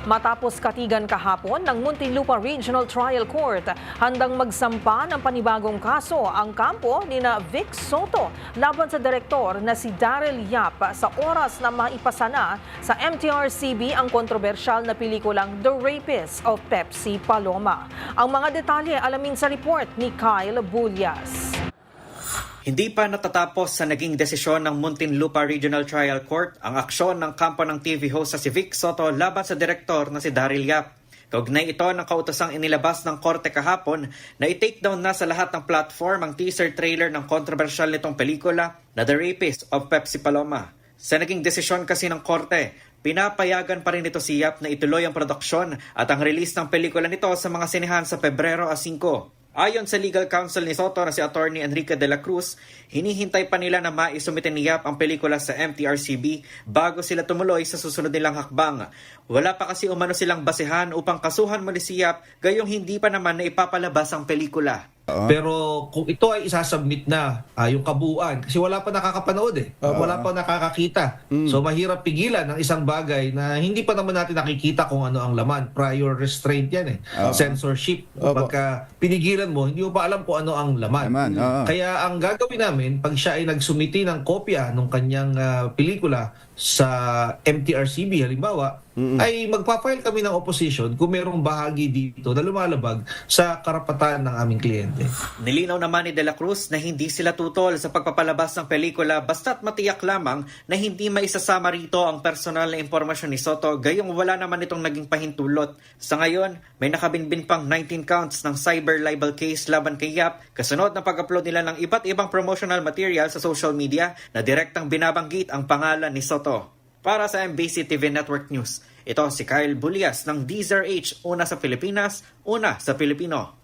Matapos katigan kahapon ng Muntinlupa Regional Trial Court, handang magsampa ng panibagong kaso ang kampo ni Vic Soto laban sa direktor na si Daryl Yap sa oras na maipasana sa MTRCB ang kontrobersyal na pelikulang The Rapist of Pepsi Paloma. Ang mga detalye alamin sa report ni Kyle Bulyas. Hindi pa natatapos sa naging desisyon ng Muntinlupa Regional Trial Court ang aksyon ng kampo ng TV host sa si Vic Soto laban sa direktor na si Daryl Yap. Kaugnay ito ng kautosang inilabas ng korte kahapon na i-take down na sa lahat ng platform ang teaser trailer ng kontrobersyal nitong pelikula na The Rapist of Pepsi Paloma. Sa naging desisyon kasi ng korte, pinapayagan pa rin ito si Yap na ituloy ang produksyon at ang release ng pelikula nito sa mga sinehan sa Pebrero 5. Ayon sa legal counsel ni Soto na si Attorney Enrique de la Cruz, hinihintay pa nila na maisumite ni Yap ang pelikula sa MTRCB bago sila tumuloy sa susunod nilang hakbang. Wala pa kasi umano silang basehan upang kasuhan muli si Yap gayong hindi pa naman na ipapalabas ang pelikula. Pero kung ito ay isasubmit na yung kabuuan, kasi wala pa nakakapanood wala pa nakakakita. So mahirap pigilan ng isang bagay na hindi pa naman natin nakikita kung ano ang laman. Prior restraint yan censorship. Pagka pinigilan mo, hindi mo pa alam kung ano ang laman. Kaya ang gagawin namin, pag siya ay nagsumiti ng kopya ng kanyang pelikula sa MTRCB halimbawa, ay magpa-file kami ng opposition kung merong bahagi dito na lumalabag sa karapatan ng aming kliyente. Nilinaw naman ni De La Cruz na hindi sila tutol sa pagpapalabas ng pelikula basta't matiyak lamang na hindi maisasama rito ang personal na impormasyon ni Soto gayong wala naman itong naging pahintulot. Sa ngayon, may nakabinbin pang 19 counts ng cyber libel case laban kay Yap kasunod ng pag-upload nila ng iba't ibang promotional material sa social media na direktang binabanggit ang pangalan ni Soto. Para sa MBC TV Network News, ito si Kyle Bulyas ng DZRH, una sa Pilipinas, una sa Pilipino.